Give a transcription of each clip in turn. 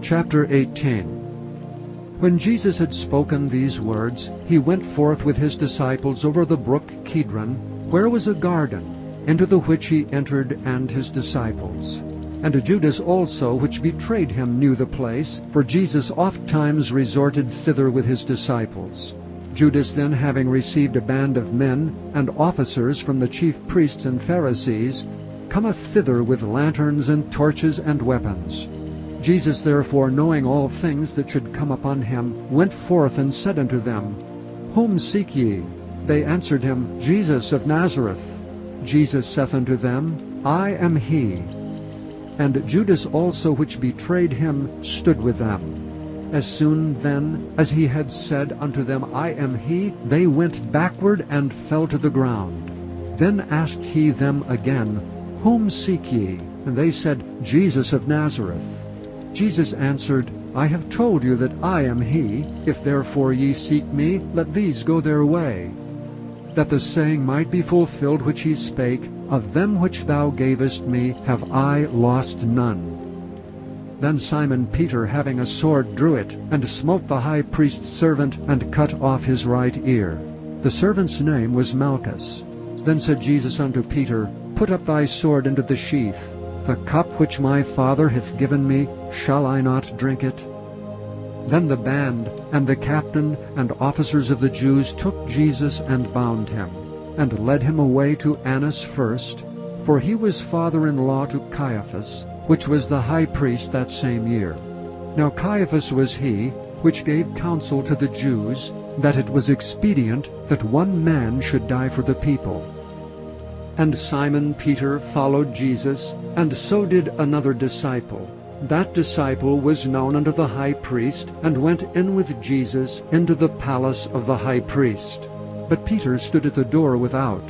Chapter 18. When Jesus had spoken these words, he went forth with his disciples over the brook Kidron, where was a garden, into the which he entered and his disciples. And Judas also, which betrayed him, knew the place, for Jesus ofttimes resorted thither with his disciples. Judas then, having received a band of men and officers from the chief priests and Pharisees, cometh thither with lanterns and torches and weapons. Jesus therefore, knowing all things that should come upon him, went forth and said unto them, Whom seek ye? They answered him, Jesus of Nazareth. Jesus saith unto them, I am he. And Judas also, which betrayed him, stood with them. As soon then as he had said unto them, I am he, they went backward and fell to the ground. Then asked he them again, Whom seek ye? And they said, Jesus of Nazareth. Jesus answered, I have told you that I am he. If therefore ye seek me, let these go their way. That the saying might be fulfilled which he spake, Of them which thou gavest me have I lost none. Then Simon Peter, having a sword, drew it, and smote the high priest's servant, and cut off his right ear. The servant's name was Malchus. Then said Jesus unto Peter, Put up thy sword into the sheath. The cup which my Father hath given me, shall I not drink it? Then the band and the captain and officers of the Jews took Jesus and bound him, and led him away to Annas first, for he was father-in-law to Caiaphas, which was the high priest that same year. Now Caiaphas was he which gave counsel to the Jews, that it was expedient that one man should die for the people. And Simon Peter followed Jesus, and so did another disciple. That disciple was known unto the high priest, and went in with Jesus into the palace of the high priest. But Peter stood at the door without.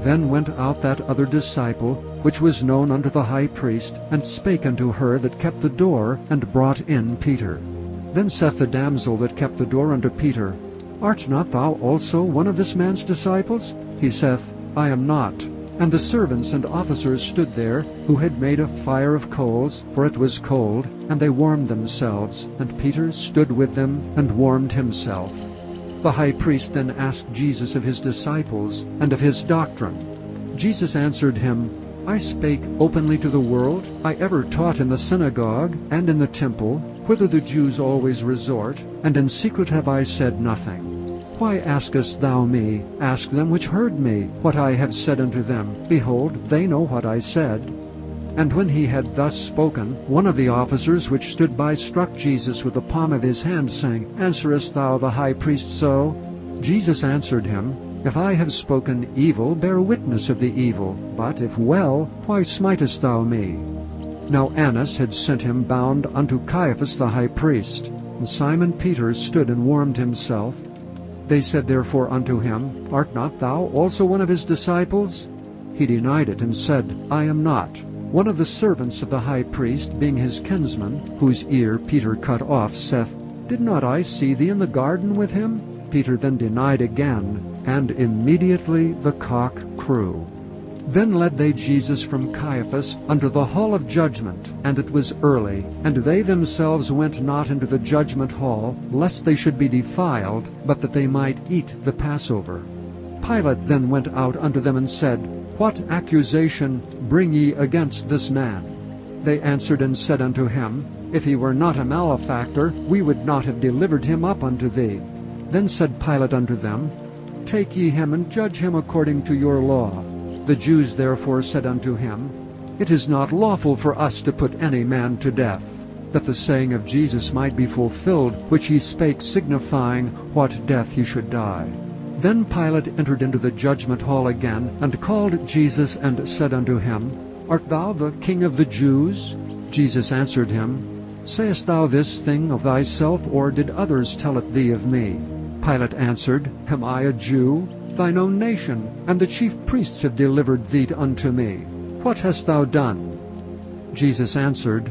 Then went out that other disciple, which was known unto the high priest, and spake unto her that kept the door, and brought in Peter. Then saith the damsel that kept the door unto Peter, Art not thou also one of this man's disciples? He saith, I am not. And the servants and officers stood there, who had made a fire of coals, for it was cold, and they warmed themselves. And Peter stood with them, and warmed himself. The high priest then asked Jesus of his disciples, and of his doctrine. Jesus answered him, I spake openly to the world. I ever taught in the synagogue, and in the temple, whither the Jews always resort, and in secret have I said nothing. Why askest thou me? Ask them which heard me, what I have said unto them. Behold, they know what I said. And when he had thus spoken, one of the officers which stood by struck Jesus with the palm of his hand, saying, Answerest thou the high priest so? Jesus answered him, If I have spoken evil, bear witness of the evil. But if well, why smitest thou me? Now Annas had sent him bound unto Caiaphas the high priest. And Simon Peter stood and warmed himself. They said therefore unto him, Art not thou also one of his disciples? He denied it, and said, I am not. One of the servants of the high priest, being his kinsman, whose ear Peter cut off, saith, Did not I see thee in the garden with him? Peter then denied again, and immediately the cock crew. Then led they Jesus from Caiaphas unto the hall of judgment, and it was early, and they themselves went not into the judgment hall, lest they should be defiled, but that they might eat the Passover. Pilate then went out unto them and said, What accusation bring ye against this man? They answered and said unto him, If he were not a malefactor, we would not have delivered him up unto thee. Then said Pilate unto them, Take ye him and judge him according to your law. The Jews therefore said unto him, It is not lawful for us to put any man to death, that the saying of Jesus might be fulfilled, which he spake, signifying what death he should die. Then Pilate entered into the judgment hall again, and called Jesus, and said unto him, Art thou the King of the Jews? Jesus answered him, Sayest thou this thing of thyself, or did others tell it thee of me? Pilate answered, Am I a Jew? Thine own nation, and the chief priests have delivered thee unto me. What hast thou done? Jesus answered,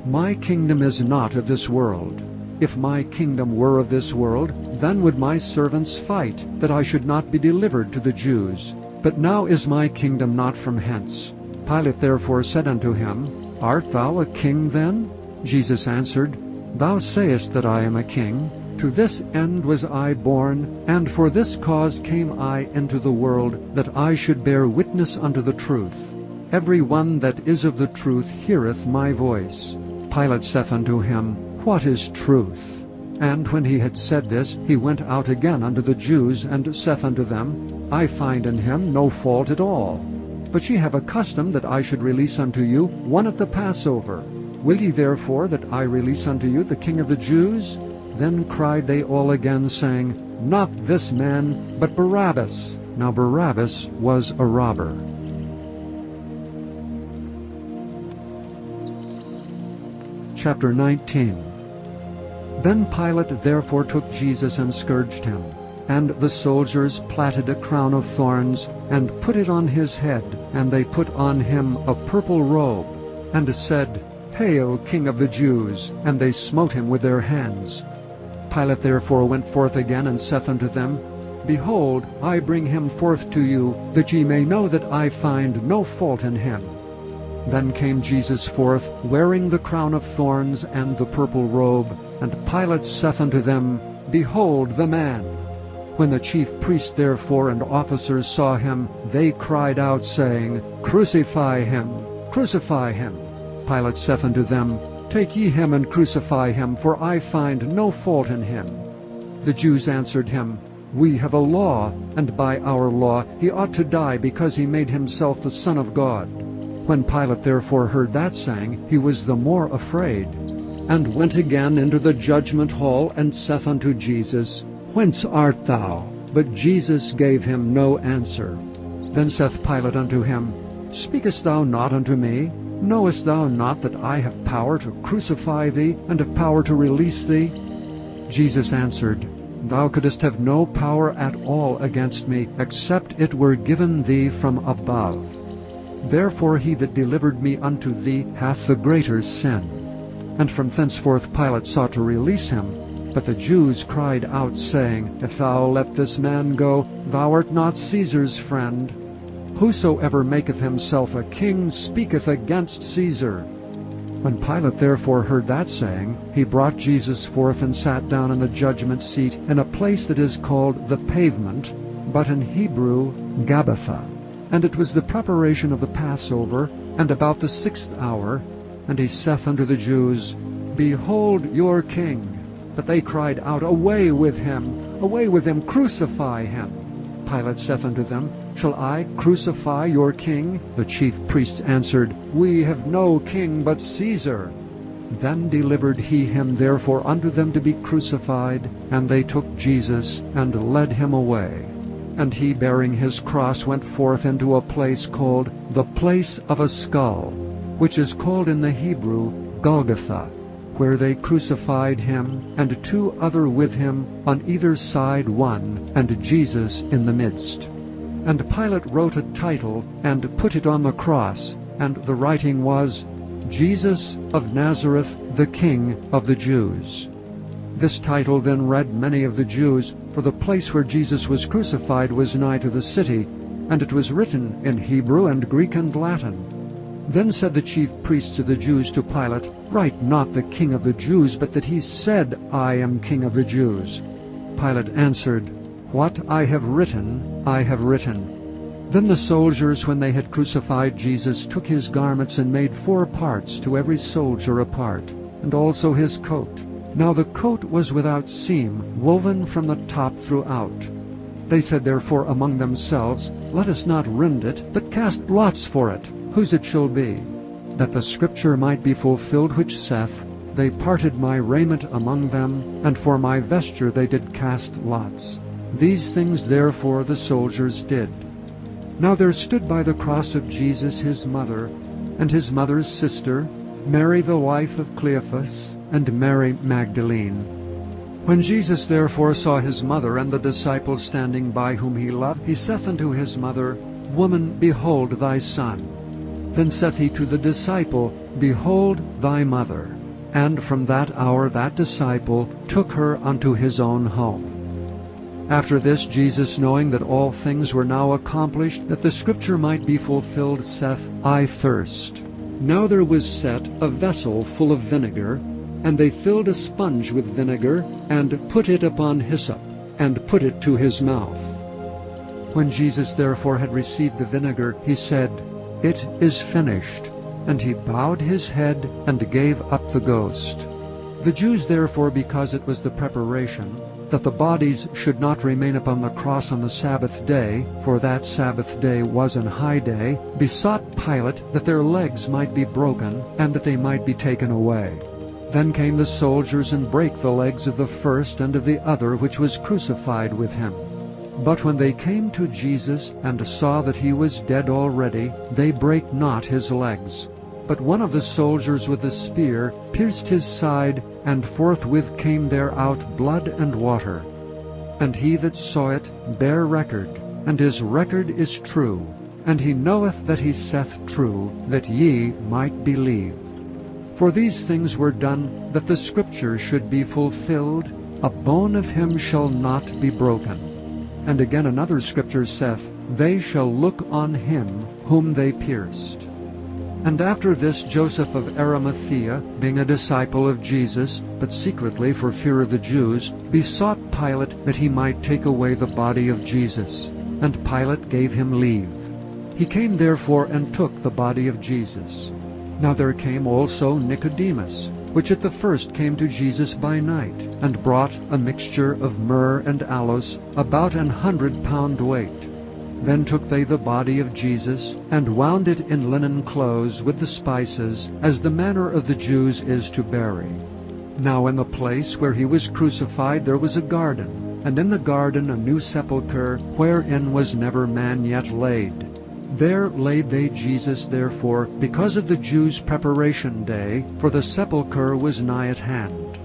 My kingdom is not of this world. If my kingdom were of this world, then would my servants fight, that I should not be delivered to the Jews. But now is my kingdom not from hence. Pilate therefore said unto him, Art thou a king then? Jesus answered, Thou sayest that I am a king. To this end was I born, and for this cause came I into the world, that I should bear witness unto the truth. Every one that is of the truth heareth my voice. Pilate saith unto him, What is truth? And when he had said this, he went out again unto the Jews, and saith unto them, I find in him no fault at all. But ye have a custom that I should release unto you one at the Passover. Will ye therefore that I release unto you the King of the Jews? Then cried they all again, saying, Not this man, but Barabbas. Now Barabbas was a robber. Chapter 19. Then Pilate therefore took Jesus and scourged him. And the soldiers platted a crown of thorns, and put it on his head, and they put on him a purple robe, and said, Hail, King of the Jews! And they smote him with their hands. Pilate therefore went forth again, and saith unto them, Behold, I bring him forth to you, that ye may know that I find no fault in him. Then came Jesus forth, wearing the crown of thorns and the purple robe, and Pilate saith unto them, Behold the man! When the chief priests therefore and officers saw him, they cried out, saying, Crucify him! Crucify him! Pilate saith unto them, Take ye him and crucify him, for I find no fault in him. The Jews answered him, We have a law, and by our law he ought to die, because he made himself the Son of God. When Pilate therefore heard that saying, he was the more afraid, and went again into the judgment hall, and saith unto Jesus, Whence art thou? But Jesus gave him no answer. Then saith Pilate unto him, Speakest thou not unto me? Knowest thou not that I have power to crucify thee, and have power to release thee? Jesus answered, Thou couldst have no power at all against me, except it were given thee from above. Therefore he that delivered me unto thee hath the greater sin. And from thenceforth Pilate sought to release him. But the Jews cried out, saying, If thou let this man go, thou art not Caesar's friend. Whosoever maketh himself a king speaketh against Caesar. When Pilate therefore heard that saying, he brought Jesus forth and sat down in the judgment seat in a place that is called the Pavement, but in Hebrew Gabbatha. And it was the preparation of the Passover, and about the 6th hour. And he saith unto the Jews, Behold your king. But they cried out, Away with him! Away with him! Crucify him! Pilate saith unto them, Shall I crucify your king? The chief priests answered, We have no king but Caesar. Then delivered he him therefore unto them to be crucified. And they took Jesus, and led him away. And he, bearing his cross, went forth into a place called the Place of a Skull, which is called in the Hebrew Golgotha, where they crucified him, and two other with him, on either side one, and Jesus in the midst. And Pilate wrote a title, and put it on the cross, and the writing was, Jesus of Nazareth, the King of the Jews. This title then read many of the Jews, for the place where Jesus was crucified was nigh to the city, and it was written in Hebrew and Greek and Latin. Then said the chief priests of the Jews to Pilate, Write not the King of the Jews, but that he said, I am King of the Jews. Pilate answered, What I have written, I have written. Then the soldiers, when they had crucified Jesus, took his garments, and made 4 parts, to every soldier a part, and also his coat. Now the coat was without seam, woven from the top throughout. They said therefore among themselves, Let us not rend it, but cast lots for it, whose it shall be, that the scripture might be fulfilled which saith, They parted my raiment among them, and for my vesture they did cast lots. These things therefore the soldiers did. Now there stood by the cross of Jesus his mother, and his mother's sister, Mary the wife of Cleophas, and Mary Magdalene. When Jesus therefore saw his mother and the disciples standing by whom he loved, he saith unto his mother, Woman, behold thy son. Then saith he to the disciple, Behold thy mother. And from that hour that disciple took her unto his own home. After this Jesus, knowing that all things were now accomplished, that the scripture might be fulfilled, saith, I thirst. Now there was set a vessel full of vinegar, And they filled a sponge with vinegar, and put it upon hyssop, and put it to his mouth. When Jesus therefore had received the vinegar, he said, "It is finished." And he bowed his head, and gave up the ghost. The Jews therefore, because it was the preparation, that the bodies should not remain upon the cross on the Sabbath day, for that Sabbath day was an high day, besought Pilate that their legs might be broken, and that they might be taken away. Then came the soldiers, and brake the legs of the first and of the other which was crucified with him. But when they came to Jesus, and saw that he was dead already, they brake not his legs. But one of the soldiers with a spear pierced his side, and forthwith came there out blood and water. And he that saw it bare record, and his record is true. And he knoweth that he saith true, that ye might believe. For these things were done, that the Scripture should be fulfilled, A bone of him shall not be broken. And again another Scripture saith, They shall look on him whom they pierced. And after this Joseph of Arimathea, being a disciple of Jesus, but secretly for fear of the Jews, besought Pilate that he might take away the body of Jesus. And Pilate gave him leave. He came therefore and took the body of Jesus. Now there came also Nicodemus, which at the first came to Jesus by night, and brought a mixture of myrrh and aloes, about 100 pound weight. Then took they the body of Jesus, and wound it in linen clothes with the spices, as the manner of the Jews is to bury. Now in the place where he was crucified there was a garden, and in the garden a new sepulchre, wherein was never man yet laid. There laid they Jesus therefore, because of the Jews' preparation day, for the sepulchre was nigh at hand.